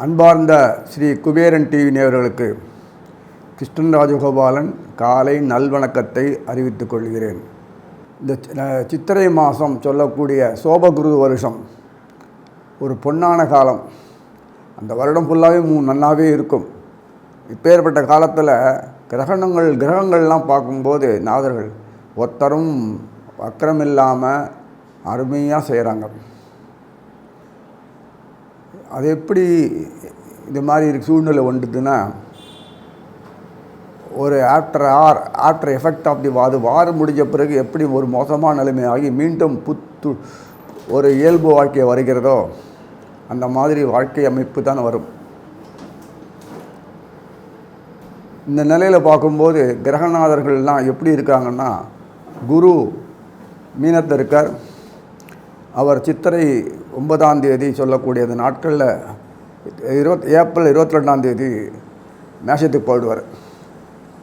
அன்பார்ந்த ஸ்ரீ குபேரன் டிவி நேயர்களுக்கு கிருஷ்ணன் ராஜகோபாலன் காலை நல்வணக்கத்தை அறிவித்துக் கொள்கிறேன். இந்த சித்திரை மாதம் சொல்லக்கூடிய சோபகுரு வருஷம் ஒரு பொன்னான காலம். அந்த வருடம் ஃபுல்லாகவே நல்லாவே இருக்கும். இப்பேற்பட்ட காலத்தில் கிரகங்கள்லாம் பார்க்கும்போது நாதர்கள் ஒருத்தரும் வக்கரம் இல்லாமல் அருமையாக செய்கிறாங்க. அது எப்படி இது மாதிரி சூழ்நிலை வந்துட்டுன்னா, ஒரு ஆஃப்டர் எஃபெக்ட் ஆஃப் தி வார் முடிஞ்ச பிறகு எப்படி ஒரு மோசமான நிலைமை ஆகி மீண்டும் ஒரு இயல்பு வாழ்க்கை வருகிறதோ அந்த மாதிரி வாழ்க்கை அமைப்பு தான் வரும். இந்த நிலையில் பார்க்கும்போது கிரகநாதர்கள்லாம் எப்படி இருக்காங்கன்னா, குரு மீனத்தில் இருக்கார். அவர் சித்திரை 9ஆம் தேதி சொல்லக்கூடிய அந்த நாட்களில் ஏப்ரல் 22ஆம் தேதி மேஷத்துக்கு போயிடுவார்.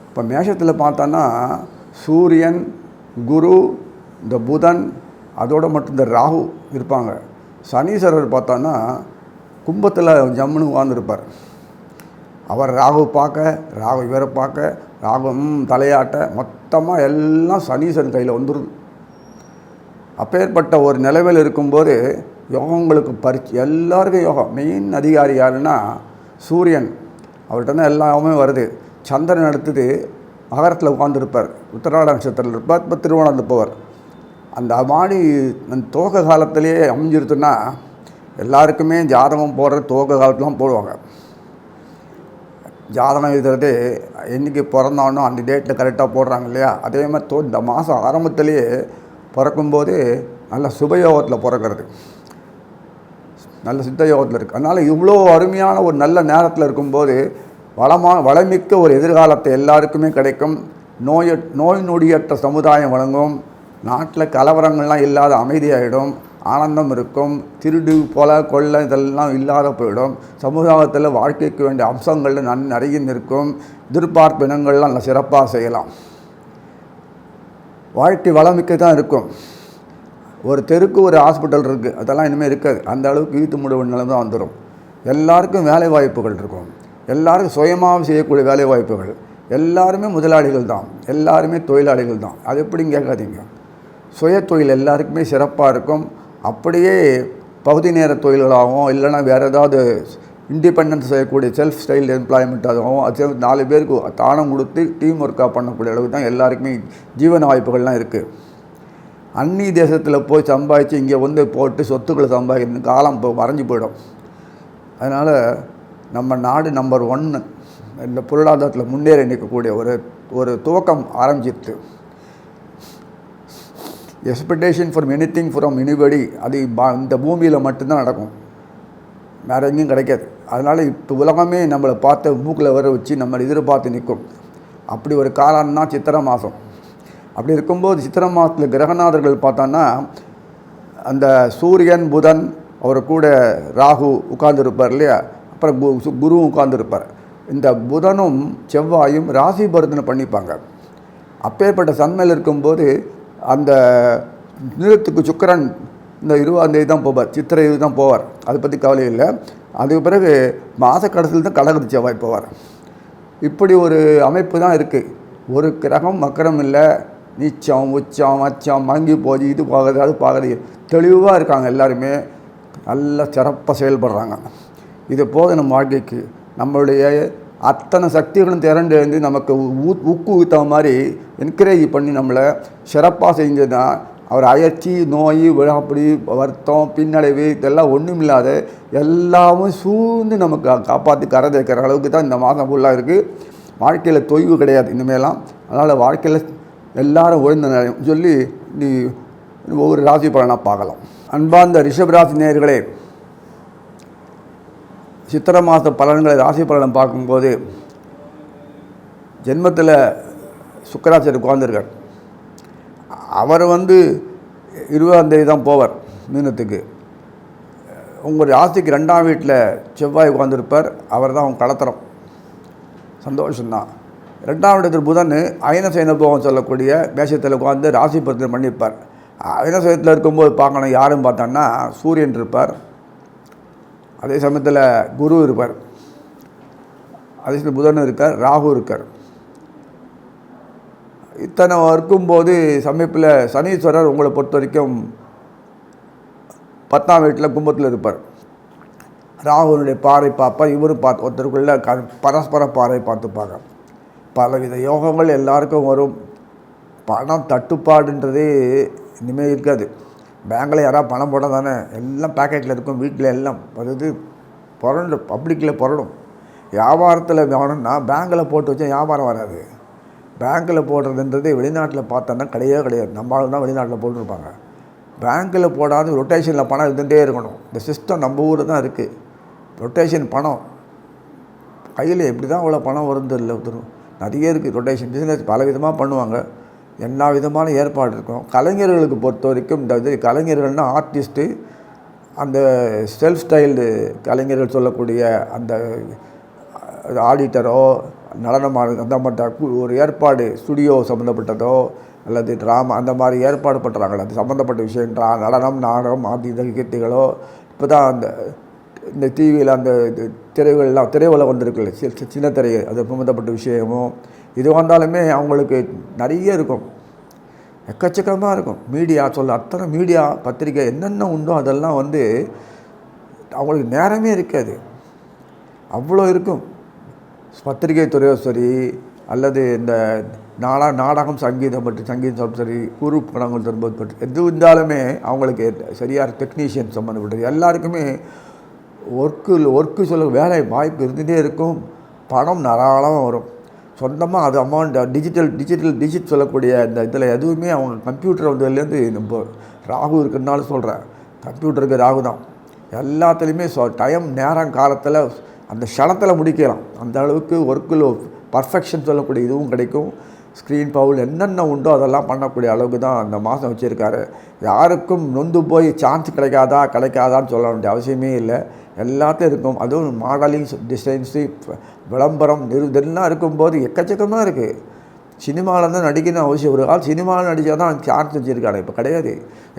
இப்போ மேஷத்தில் பார்த்தோன்னா சூரியன், குரு, இந்த புதன், அதோடு மட்டும் இந்த ராகு இருப்பாங்க. சனீஸ்வரர் பார்த்தோன்னா கும்பத்தில் ஜம்முன்னு உட்கார்ந்துருப்பார். அவர் ராகு பார்க்க, ராகு இவரை பார்க்க, ராகு தலையாட்ட, மொத்தமாக எல்லாம் சனீஸ்வரன் கையில் வந்துடுது. அப்பேற்பட்ட ஒரு நிலவில் இருக்கும்போது யோகங்களுக்கு எல்லாருக்கும் யோகம். மெயின் அதிகாரி யாருன்னா சூரியன். அவர்கிட்ட தான் எல்லாமே வருது. சந்திரன் அடுத்தது மகரத்தில் உட்காந்துருப்பார், உத்திராட நட்சத்திரத்தில் இருப்பார். இப்போ திருவோணம் போவார். அந்த மாதிரி அந்த துவக்க காலத்திலேயே அமைஞ்சிருத்துன்னா எல்லாருக்குமே ஜாதகம் போடுற துவக்க காலத்துலாம் போடுவாங்க. ஜாதகம் எழுதுறது என்றைக்கு பிறந்தானோ அந்த டேட்டில் கரெக்டாக போடுறாங்க இல்லையா? அதே மாதிரி இந்த மாதம் ஆரம்பத்திலேயே பிறக்கும்போது நல்ல சுபயோகத்தில் பிறக்கிறது, நல்ல சித்த யோகத்தில் இருக்குது. அதனால் இவ்வளோ அருமையான ஒரு நல்ல நேரத்தில் இருக்கும்போது வளமிக்க ஒரு எதிர்காலத்தை எல்லாருக்குமே கிடைக்கும். நோய் நொடியற்ற சமுதாயம் வழங்கும். நாட்டில் கலவரங்கள்லாம் இல்லாத அமைதியாகிடும், ஆனந்தம் இருக்கும். திருடு கொள்ளை இதெல்லாம் இல்லாத போயிடும். சமுதாயத்தில் வாழ்க்கைக்கு வேண்டிய அம்சங்கள் நிறைய இருக்கும். எதிர்பார்ப்பு இனங்கள்லாம் நல்லா சிறப்பாக செய்யலாம். வாழ்க்கை வளமிக்க தான் இருக்கும். ஒரு தெருக்கு ஒரு ஹாஸ்பிட்டல் இருக்குது, அதெல்லாம் இனிமேல் இருக்காது. அந்த அளவுக்கு ஈத்து முடிவு நிலை தான் வந்துடும். எல்லாருக்கும் வேலை வாய்ப்புகள் இருக்கும். எல்லாருக்கும் சுயமாக செய்யக்கூடிய வேலை வாய்ப்புகள். எல்லாருமே முதலாளிகள் தான், எல்லாருமே தொழிலாளிகள் தான். அது எப்படின்னு கேட்காதீங்க. சுய தொழில் எல்லாருக்குமே சிறப்பாக இருக்கும். அப்படியே பகுதி நேர தொழில்களாகவும் இல்லைன்னா வேறு ஏதாவது இண்டிபெண்டன்ஸ் செய்யக்கூடிய செல்ஃப் ஸ்டைல் எம்ப்ளாய்மெண்ட்டாகவும் அது 4 பேருக்கு தானம் கொடுத்து டீம் ஒர்க்காக பண்ணக்கூடிய அளவுக்கு தான் எல்லாருக்குமே ஜீவன வாய்ப்புகள்லாம் இருக்குது. அந்நிய தேசத்தில் போய் சம்பாதிச்சு இங்கே வந்து போட்டு சொத்துக்களை சம்பாதிக்கிறது காலம் இப்போ மறைஞ்சு போயிடும். அதனால் நம்ம நாடு நம்பர் 1 இந்த பொருளாதாரத்தில் முன்னேறி நிற்கக்கூடிய ஒரு துவக்கம் ஆரம்பிச்சிருச்சு. Expectation for anything from anybody அது இந்த பூமியில் மட்டும்தான் நடக்கும், வேறு எங்கேயும் கிடைக்காது. அதனால் இப்போ உலகமே நம்மளை பார்த்த மூக்கில் வர வச்சு நம்மளை எதிர்பார்த்து நிற்கும். அப்படி ஒரு காலம்னா சித்திரை மாதம். அப்படி இருக்கும்போது சித்திரை மாதத்தில் கிரகநாதர்கள் பார்த்தோன்னா அந்த சூரியன், புதன், அவர் கூட ராகு உட்கார்ந்துருப்பார் இல்லையா? அப்புறம் குருவும் உட்கார்ந்துருப்பார். இந்த புதனும் செவ்வாயும் ராசி பரிவர்த்தனை பண்ணிப்பாங்க. அப்பேற்பட்ட சன்மையில் இருக்கும்போது அந்த நிறத்துக்கு சுக்கிரன் இந்த 20ஆம் தேதி தான் போவார், சித்திரை தான் போவார். அதை பற்றி கவலை இல்லை. அதுக்கு பிறகு மாத கடைசியில் தான் கடகதி செவ்வாய் போவார். இப்படி ஒரு அமைப்பு தான் இருக்குது. ஒரு கிரகம் மக்கரம் இல்லை. நீச்சம், உச்சம், அச்சம், மங்கி போய் இது பார்க்குறது அது பார்க்குறது தெளிவாக இருக்காங்க. எல்லாருமே நல்லா சிறப்பாக செயல்படுறாங்க. இது போது நம்ம வாழ்க்கைக்கு நம்மளுடைய அத்தனை சக்திகளும் திரண்டு வந்து நமக்கு ஊக்குவித்த மாதிரி என்கரேஜ் பண்ணி நம்மளை சிறப்பாக செஞ்சதுதான். அவர் அயற்சி, நோய், விழாப்படி, வருத்தம், பின்னடைவு இதெல்லாம் ஒன்றும் இல்லாத எல்லாமும் சூழ்ந்து நமக்கு காப்பாற்றி கரை தேக்கிற அளவுக்கு தான் இந்த மாதம் ஃபுல்லாக இருக்குது. வாழ்க்கையில் தொய்வு கிடையாது இனிமேலாம். அதனால் வாழ்க்கையில் எல்லாரும் ஒழுந்த சொல்லி நீ ஒவ்வொரு ராசி பலனாக பார்க்கலாம். அன்பார்ந்த ரிஷபராசி நேயர்களே, சித்திரை மாத பலன்களை ராசி பலனை பார்க்கும்போது ஜென்மத்தில் சுக்கிராச்சாரியர் உட்கார்ந்துருக்கார். அவர் 20ஆம் தேதி தான் போவார் மீனத்துக்கு. உங்கள் ராசிக்கு 2ஆம் வீட்டில் செவ்வாய் உட்காந்துருப்பார். அவர் தான் அவங்க கலத்திரம், சந்தோஷம்தான். 2ஆம் இடத்தில் புதன் அயன சைன போகம் சொல்லக்கூடிய மேஷத்தில் உட்காந்து ராசி பரிவர்த்தனை பண்ணியிருப்பார். அயனசயத்தில் இருக்கும்போது பார்க்கணும் யாரும் பார்த்தோன்னா சூரியன் இருப்பார், அதே சமயத்தில் குரு இருப்பார், அதே சமயத்தில் புதன் இருக்கார், ராகு இருக்கார். இத்தனை இருக்கும்போது சமீபத்தில் சனீஸ்வரர் உங்களை பொறுத்த வரைக்கும் 10ஆம் வீட்டில் கும்பத்தில் இருப்பார். ராகுனுடைய பார்வை பார்ப்பார், இவரும் பார்த்து ஒருத்தருக்குள்ள பரஸ்பர பார்வை பார்த்துப்பாங்க. பலவித யோகங்கள் எல்லாருக்கும் வரும். பணம் தட்டுப்பாடுன்றதே இனிமேல் இருக்காது. பேங்கில் யாராவது பணம் போட தானே எல்லாம் பேக்கெட்டில் இருக்கும், வீட்டில் எல்லாம் அது புரண்டும், பப்ளிக்கில் புரடும். வியாபாரத்தில் வேணும்னா பேங்கில் போட்டு வச்சா வியாபாரம் வராது. பேங்க்கில் போடுறதுன்றது வெளிநாட்டில் பார்த்தோன்னா கிடையாது. நம்ம ஆள் தான் வெளிநாட்டில் போட்டிருப்பாங்க. பேங்க்கில் போடாது ரொட்டேஷனில் பணம் இருந்துகிட்டே இருக்கணும். இந்த சிஸ்டம் நம்ம ஊர் தான் இருக்குது. ரொட்டேஷன் பணம் கையில் எப்படி தான் அவ்வளோ பணம் வருது இல்லை, நிறைய இருக்குது. ரொட்டேஷன் பிஸ்னஸ் பல விதமாக பண்ணுவாங்க, எல்லா விதமான ஏற்பாடு இருக்கும். கலைஞர்களுக்கு பொறுத்த வரைக்கும் இந்த இது கலைஞர்கள்னால் ஆர்டிஸ்ட்டு, அந்த செல்ஃப் ஸ்டைல்டு கலைஞர்கள் சொல்லக்கூடிய அந்த ஆடிட்டரோ நடனமாக அந்த மட்டும் ஒரு ஏற்பாடு ஸ்டுடியோ சம்மந்தப்பட்டதோ அல்லது ட்ராமா அந்த மாதிரி ஏற்பாடு பண்ணுறாங்களே அது சம்மந்தப்பட்ட விஷயம், நடனம் நாடகம் ஆதி கீர்த்திகளோ. இப்போ தான் இந்த டிவியில் அந்த திரையுலகம் வந்திருக்குல்ல, சின்ன திரை அது சம்மந்தப்பட்ட விஷயமும் இது வந்தாலுமே அவங்களுக்கு நிறைய இருக்கும், எக்கச்சக்கமாக இருக்கும். மீடியா அத்தனை மீடியா பத்திரிக்கை என்னென்ன உண்டோ அதெல்லாம் அவங்களுக்கு நேரமே இருக்காது, அவ்வளோ இருக்கும். பத்திரிகை துறையோ சரி அல்லது இந்த நாடகம் சங்கீதம் சரி குரு படங்கள் தரும்போது எது இருந்தாலுமே அவங்களுக்கு சரியாக டெக்னீஷியன் சம்மந்தப்பட்டது எல்லாருக்குமே ஒர்க்கு சொல்ல வேலை வாய்ப்பு இருந்துகிட்டே இருக்கும். பணம் தாராளமாக வரும். சொந்தமாக அது அமௌண்ட் டிஜிட் சொல்லக்கூடிய இந்த இதில் எதுவுமே அவங்க கம்ப்யூட்டர் வந்ததுலேருந்து நம்ம ராகு இருக்குன்னாலும் சொல்கிறேன், கம்ப்யூட்டருக்கு ராகு தான். எல்லாத்துலேயுமே டைம் நேரம் காலத்தில் அந்த க்ஷணத்தில் முடிக்கலாம். அந்த அளவுக்கு ஒர்க்கில் பர்ஃபெக்ஷன் சொல்லக்கூடிய இதுவும் கிடைக்கும். ஸ்க்ரீன் பவுல் என்னென்ன உண்டோ அதெல்லாம் பண்ணக்கூடிய அளவுக்கு தான் அந்த மாதம் வச்சுருக்காரு. யாருக்கும் நொந்து போய் சான்ஸ் கிடைக்காதான்னு சொல்ல வேண்டிய அவசியமே இல்லை. எல்லாத்தையும் இருக்கும். அதுவும் மாடலிங், டிசைன்ஸு, விளம்பரம், இதெல்லாம் இருக்கும்போது எக்கச்சக்கமாக இருக்குது. சினிமாவில் தான் நடிக்கணும் அவசியம். ஒரு ஆள் சினிமாவில் நடித்தா தான் சான்ஸ் வச்சுருக்காங்க. இப்போ கிடையாது.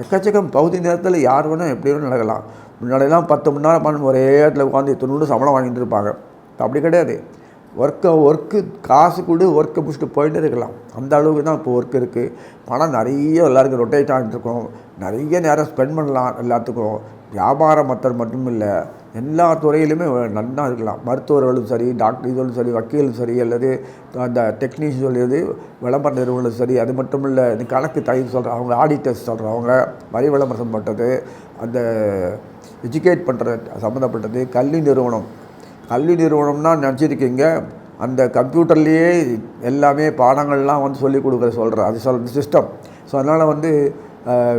எக்கச்சக்கம் பகுதி நேரத்தில் யார் வேணும் எப்படி வேணும் நடக்கலாம். முன்னாடியெல்லாம் 10 மணி நேரம் பண்ண ஒரே இடத்துல உட்காந்து 90 சம்பளம் வாங்கிட்டு இருப்பாங்க. அப்படி கிடையாது. ஒர்க்கு காசு கொடு ஒர்க்கை முடிச்சுட்டு போயிட்டே இருக்கலாம். அந்த அளவுக்கு தான் இப்போ ஒர்க் இருக்குது. பணம் நிறைய எல்லாருக்கும் ரொட்டேட் ஆகிட்டு இருக்கோம். நிறைய நேரம் ஸ்பெண்ட் பண்ணலாம். எல்லாத்துக்கும் வியாபாரம் மட்டும் இல்லை, எல்லா துறையிலுமே நல்லா இருக்கலாம். மருத்துவர்களும் சரி, டாக்டர் இதுவும் சரி, வக்கீலும் சரி, அல்லது அந்த டெக்னீஷியன் சொல்லியது விளம்பர நிறுவனம் சரி, அது மட்டும் இல்லை கணக்கு தயிர் சொல்கிறவங்க, ஆடிட்டர்ஸ் சொல்கிறவங்க, வரி விளம்பரம் சம்பந்தப்பட்டது, அந்த எஜுகேட் பண்ணுற சம்மந்தப்பட்டது, கல்வி நிறுவனம்னா நினச்சிருக்கீங்க அந்த கம்ப்யூட்டர்லேயே எல்லாமே பாடங்கள்லாம் சொல்லிக் கொடுக்குற அது சிஸ்டம். ஸோ அதனால்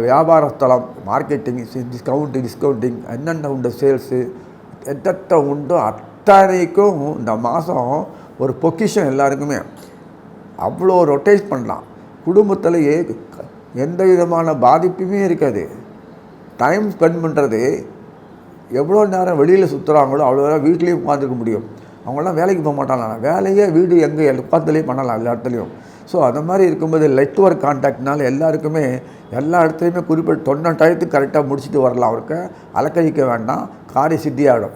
வியாபார ஸ்தலம், மார்க்கெட்டிங், டிஸ்கவுண்டிங் என்னென்ன உண்டு, சேல்ஸு எத்தனை உண்டோ அத்தனைக்கும் இந்த மாதம் ஒரு பொக்கிஷம் எல்லாருக்குமே. அவ்வளோ ரொட்டேட் பண்ணலாம். குடும்பத்திலேயே எந்த விதமான பாதிப்புமே இருக்காது. டைம் ஸ்பெண்ட் பண்ணுறது எவ்வளோ நேரம் வெளியில் சுற்றுறாங்களோ அவ்வளோ நேரம் வீட்லேயும் உட்காந்துருக்க முடியும். அவங்களாம் வேலைக்கு போக மாட்டாங்க. வேலையே வீடு எங்கே உட்காந்துலேயும் பண்ணலாம் எல்லா இடத்துலையும். ஸோ அந்த மாதிரி இருக்கும்போது நெட்வொர்க் கான்டாக்ட்னால எல்லாருக்குமே எல்லா இடத்துலையுமே குறிப்பிட்ட தொன்ன டயத்துக்கு கரெக்டாக முடிச்சுட்டு வரலாம். அவருக்கு அலக்கழிக்க வேண்டாம். காரிய சித்தி ஆகிடும்.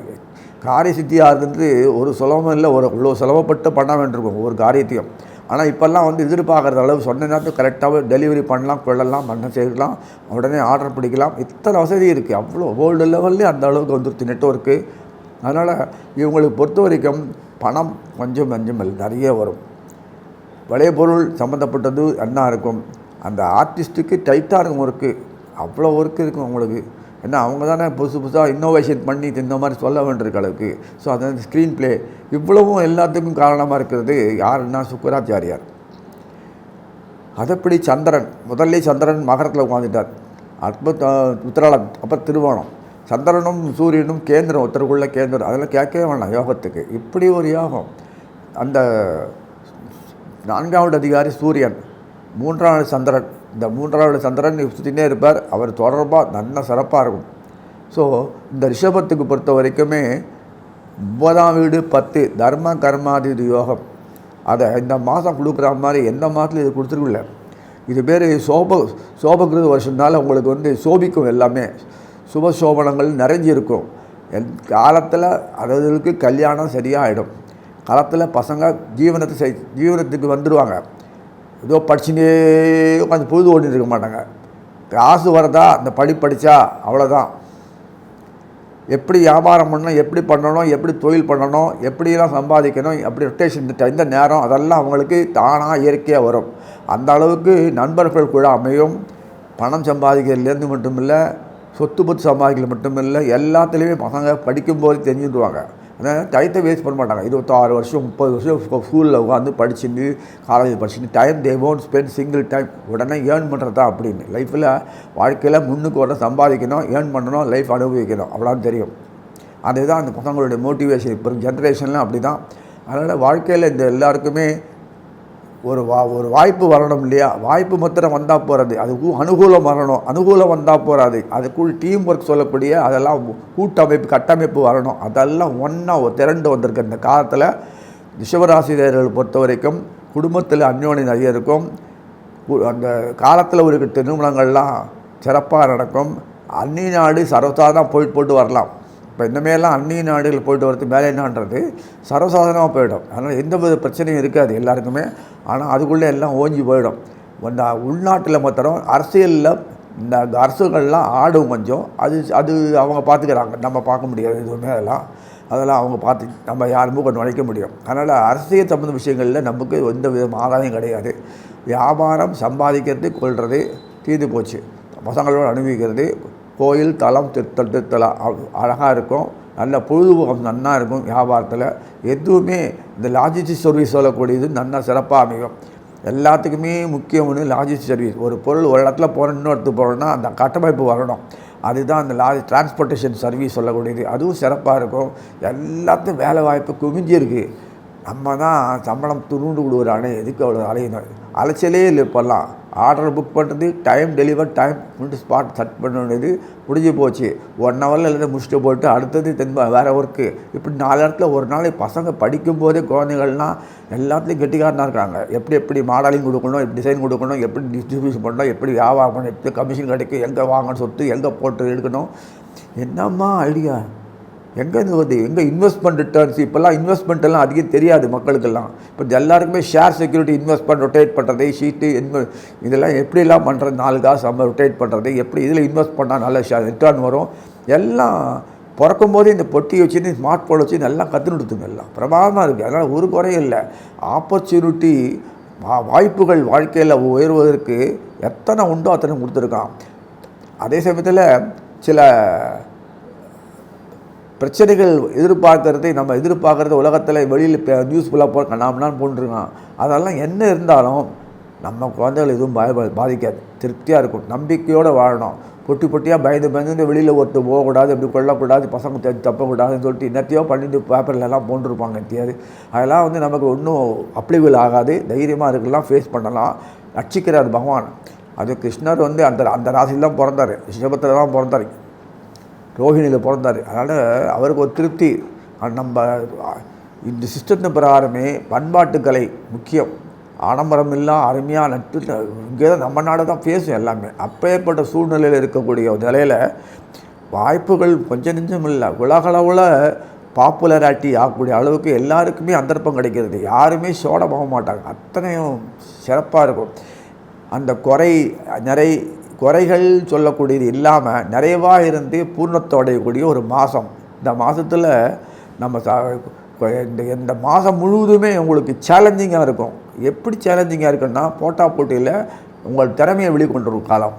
காரிய சித்தி ஆகுதுன்றது ஒரு சுலபம் இல்லை, இவ்வளோ சுலபப்பட்டு பண்ண வேண்டியிருக்கும் ஒவ்வொரு காரியத்தையும். ஆனால் இப்போல்லாம் எதிர்பார்க்குற அளவு சொன்ன நேரத்துக்கு கரெக்டாகவே டெலிவரி பண்ணலாம், கொள்ளலாம், செய்யலாம், உடனே ஆர்டர் பிடிக்கலாம். இத்தனை வசதி இருக்குது. அவ்வளோ வேர்ல்டு லெவல்லே அந்த அளவுக்கு வந்துருச்சு நெட்வொர்க்கு. அதனால் இவங்களுக்கு பொறுத்த வரைக்கும் பணம் கொஞ்சம் நிறைய வரும். விளைபொருள் சம்மந்தப்பட்டது என்ன இருக்கும். அந்த ஆர்டிஸ்ட்டுக்கு டைட்டாக இருக்கும் ஒர்க்கு, அவ்வளோ ஒர்க்கு இருக்கும் அவங்களுக்கு. ஏன்னா அவங்க தானே புதுசாக இன்னோவேஷன் பண்ணி இந்த மாதிரி சொல்ல வேண்டியிருக்க அளவுக்கு. ஸோ அது ஸ்க்ரீன் ப்ளே இவ்வளவும் எல்லாத்துக்கும் காரணமாக இருக்கிறது யாருன்னா சுக்கராச்சாரியார். அதைப்படி சந்திரன் சந்திரன் மகரத்தில் உட்காந்துட்டார். உத்திராடம், அப்புறம் திருவோணம். சந்திரனும் சூரியனும் கேந்திரம், ஒருத்தருக்குள்ள கேந்திரம், அதெல்லாம் கேட்கவே வேண்டாம் யோகத்துக்கு. இப்படி ஒரு யோகம். அந்த 4வது அதிகாரி சூரியன், 3வது சந்திரன். இந்த 3வது சந்திரன் சுற்றினே இருப்பார். அவர் தொடர்பாக நல்ல சிறப்பாக இருக்கும். ஸோ இந்த ரிஷபத்துக்கு பொறுத்த வரைக்குமே 9ஆம் வீடு 10 தர்ம கர்மாதி யோகம். அதை இந்த மாதம் கொடுக்குற மாதிரி எந்த மாதத்துலையும் இது கொடுத்துருக்குல்ல. இது பேர் சோபகிருத வருஷம்னால உங்களுக்கு வந்து சோபிக்கும், எல்லாமே சுப சோபனங்கள் நிறைஞ்சிருக்கும். காலத்தில் அதுகளுக்கு கல்யாணம் சரியாக ஆகிடும். காலத்தில் பசங்க ஜீவனத்துக்கு வந்துடுவாங்க. ஏதோ படிச்சுட்டே உட்காந்து பொழுது ஓடிட்டு இருக்க மாட்டாங்க. காசு வரதா, அந்த படித்தா அவ்வளோதான். எப்படி வியாபாரம் பண்ணணும், எப்படி பண்ணணும், எப்படி தொழில் பண்ணணும், எப்படிலாம் சம்பாதிக்கணும், எப்படி ரொட்டேஷன் இந்த நேரம் அதெல்லாம் அவங்களுக்கு தானாக இயற்கையாக வரும். அந்த அளவுக்கு நண்பர்கள் கூட அமையும். பணம் சம்பாதிக்கிறதுலேருந்து மட்டுமில்லை, சொத்து பத்து சம்பாதிக்கிறது மட்டுமில்லை, எல்லாத்துலேயுமே பசங்க படிக்கும்போது தெரிஞ்சுடுவாங்க. அதனால் டயத்தை வேஸ்ட் பண்ண மாட்டாங்க. 26 வருஷம் 30 வருஷம் ஸ்கூலில் உட்காந்து படிச்சுட்டு காலேஜ் படிச்சுட்டு time they won't spend single time. உடனே ஏர்ன் பண்ணுறதா அப்படின்னு லைஃப்பில் வாழ்க்கையில் முன்னுக்கு வர சம்பாதிக்கணும், ஏர்ன் பண்ணணும், லைஃப் அனுபவிக்கணும், அவ்வளோதான் தெரியும். அதுதான் அந்த பசங்களுடைய மோட்டிவேஷன். இப்போ ஜென்ரேஷன்லாம் அப்படி தான். அதனால் வாழ்க்கையில் இந்த எல்லாருக்குமே ஒரு வாய்ப்பு வரணும் இல்லையா? வாய்ப்பு மாத்திரம் வந்தால் போகிறது, அது அனுகூலம் வரணும். அனுகூலம் வந்தால் போகாது, அதுக்குள் டீம் ஒர்க் சொல்லக்கூடிய அதெல்லாம் கூட்டமைப்பு கட்டமைப்பு வரணும். அதெல்லாம் ஒன்றா திரண்டு வந்திருக்கு. இந்த காலத்தில் ரிஷபராசினியர்கள் பொறுத்த வரைக்கும் குடும்பத்தில் அந்யோன்யம் நிறைய இருக்கும். அந்த காலத்தில் ஒரு திருமணங்கள்லாம் சிறப்பாக நடக்கும். அந்நிய நாடு சர்வசாதாரணமாக போயிட்டு வரலாம். இப்போ இந்தமாரிலாம் அந்நிய நாடுகள் போயிட்டு வரது மேலே என்னன்றது சர்வசாதாரணமாக போயிடும். அதனால் எந்த வித பிரச்சனையும் இருக்காது எல்லாருக்குமே. ஆனால் அதுக்குள்ளே எல்லாம் ஓஞ்சி போயிடும். இந்த உள்நாட்டில் மாத்திரம் அரசியலில் இந்த அரசுகள்லாம் ஆடும் கொஞ்சம். அது அவங்க பார்த்துக்கிறாங்க, நம்ம பார்க்க முடியாது எதுவுமே. அதெல்லாம் அவங்க பார்த்து நம்ம யாருமே கொஞ்சம் நுழைக்க முடியும். அதனால் அரசியல் சம்மந்த விஷயங்களில் நமக்கு எந்த வித ஆதாயம் கிடையாது. வியாபாரம் சம்பாதிக்கிறது கொள்வது தீர்ந்து போச்சு. பசங்களோடு அனுபவிக்கிறது, கோயில் தலம் திருத்தலாம் அழகாக இருக்கும். நல்ல பொழுதுபோக்கம் நன்னா இருக்கும். வியாபாரத்தில் எதுவுமே இந்த லாஜிஸ்டிக் சர்வீஸ் சொல்லக்கூடியது நல்லா சிறப்பாக அமையும். எல்லாத்துக்குமே முக்கியம்னு லாஜிஸ்டிக் சர்வீஸ். ஒரு பொருள் ஒரு இடத்துல போகிறோம், இன்னொரு இடத்துக்கு போகிறோன்னா அந்த கட்டமைப்பு வரணும். அதுதான் அந்த டிரான்ஸ்போர்ட்டேஷன் சர்வீஸ் சொல்லக்கூடியது. அதுவும் சிறப்பாக இருக்கும். எல்லாத்தையும் வேலை வாய்ப்பு குவிஞ்சிருக்கு. நம்ம தான் சம்பளம் துருண்டு விடுவோம். எதுக்கு அவ்வளோ அலையணும்? அலைச்சலே இல்லை. இப்போல்லாம் ஆர்டர் புக் பண்ணுறது, time deliver, time spot set பண்ண வேண்டியது முடிஞ்சு போச்சு. 1 ஹவரில் எல்லாத்தையும் முடிச்சுட்டு போட்டு அடுத்தது வேறு ஒர்க்கு. இப்படி 4 இடத்துல ஒரு நாளைக்கு பசங்க படிக்கும்போதே குழந்தைகள்லாம் எல்லாத்துலேயும் கெட்டிக்காரனாக இருக்காங்க. எப்படி மாடலிங் கொடுக்கணும், எப்படி டிசைன் கொடுக்கணும், எப்படி டிஸ்ட்ரிபியூஷன் பண்ணணும், எப்படி வியாபாரம் பண்ணணும், எப்படி கமிஷன் கிடைக்கும், எங்கே வாங்கணும், சொத்து எங்கே போட்டு எடுக்கணும், என்னம்மா ஐடியா, எங்கேருந்து வருது, எங்கே இன்வெஸ்ட்மெண்ட் ரிட்டர்ன்ஸ். இப்போல்லாம் இன்வெஸ்ட்மெண்ட்டெல்லாம் அதிகம் தெரியாது மக்களுக்கெல்லாம். இப்போ எல்லாருக்குமே ஷேர் செக்யூரிட்டி இன்வெஸ்ட்மெண்ட் ரொட்டேட் பண்ணுறது, ஷீட்டு இதெல்லாம் எப்படிலாம் பண்ணுறது, 4 காசு நம்ம ரொட்டேட் பண்ணுறது, எப்படி இதில் இன்வெஸ்ட் பண்ணால் நல்ல ரிட்டர்ன் வரும், எல்லாம் பிறக்கும் போதே இந்த பொட்டி வச்சுன்னு ஸ்மார்ட் ஃபோன் வச்சு நல்லா கற்றுனுடுத்துங்க. எல்லாம் பிரமாதமாக இருக்குது. அதனால் ஒரு குறையும் இல்லை. ஆப்பர்ச்சுனிட்டி வாய்ப்புகள் வாழ்க்கையில் உயர்வதற்கு எத்தனை உண்டோ அத்தனை கொடுத்துருக்கான். அதே சமயத்தில் சில பிரச்சனைகள் நம்ம எதிர்பார்க்குறது உலகத்தில் வெளியில் நியூஸ்ஃபுல்லாக கண்ணாமண்ணான்னு போட்டுருக்கான். அதெல்லாம் என்ன இருந்தாலும் நம்ம குழந்தைகள் எதுவும் பாதிக்காது. திருப்தியாக இருக்கும். நம்பிக்கையோடு வாழணும். பொட்டியாக பயந்து வெளியில் ஒருத்தர் போகக்கூடாது, இப்படி கொள்ளக்கூடாது, பசங்க தப்பக்கூடாதுன்னு சொல்லிட்டு என்னத்தையோ பண்ணிட்டு பேப்பர்லலாம் போட்டுருப்பாங்க. எத்தியாவது அதெல்லாம் நமக்கு ஒன்றும் அப்ளிகபிள் ஆகாது. தைரியமாக இருக்கலாம், ஃபேஸ் பண்ணலாம். ரட்சிக்கிறார் பகவான். அது கிருஷ்ணர் அந்த ராசியில் தான் பிறந்தார், ரிஷபத்தில் தான் பிறந்தார், ரோஹிணியில் பிறந்தார். அதனால் அவருக்கு ஒரு திருப்தி. நம்ம இந்த சிஸ்டத்தின் பிரகாரமே பண்பாட்டுக்கலை முக்கியம். ஆடம்பரம் இல்லை, அருமையாக நட்டு இங்கே தான் நம்ம நாடு தான் பேசும் எல்லாமே. அப்பேற்பட்ட சூழ்நிலையில் இருக்கக்கூடிய நிலையில் வாய்ப்புகள் கொஞ்சம் நெஞ்சம் இல்லை. உலகளவில் பாப்புலராட்டி ஆகக்கூடிய அளவுக்கு எல்லாருக்குமே சந்தர்ப்பம் கிடைக்கிறது. யாருமே சோட போக மாட்டாங்க. அத்தனையும் சிறப்பாக இருக்கும். அந்த குறைகள் சொல்லக்கூடியது இல்லாமல் நிறைவாக இருந்து பூர்ணத்தோடையக்கூடிய ஒரு மாதம். இந்த மாதத்தில் நம்ம இந்த மாதம் முழுவதுமே உங்களுக்கு சேலஞ்சிங்காக இருக்கும். எப்படி சேலஞ்சிங்காக இருக்குன்னா, போட்டியில் உங்கள் திறமையை வெளிக்கொண்டு வரும் காலம்.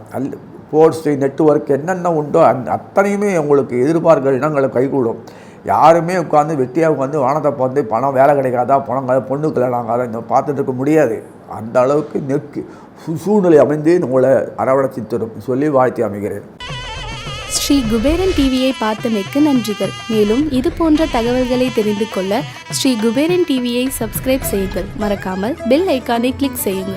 ஸ்போர்ட்ஸு, நெட்வொர்க் என்னென்ன உண்டோ அத்தனையுமே உங்களுக்கு எதிர்பார்க்கிற இடங்களை கைகூடும். யாருமே வெட்டியாக உட்காந்து வானத்தை பார்த்து பணம் வேலை கிடைக்காதா, பணம் பொண்ணு கல்யாணம் ஆகாதா இந்த பார்த்துட்டு இருக்க முடியாது. அந்த அளவுக்கு சூழ்நிலை அமைந்து உங்களை அரவணைச்சி தரும் சொல்லி வாழ்த்தி அமைகிறேன். ஸ்ரீ குபேரன் டிவியை பார்த்தமைக்கு நன்றிகள். மேலும் இது போன்ற தகவல்களை தெரிந்து கொள்ள ஸ்ரீ குபேரன் டிவியை சப்ஸ்கிரைப் செய்யுங்கள். மறக்காமல் பெல் ஐக்கானை கிளிக் செய்யுங்கள்.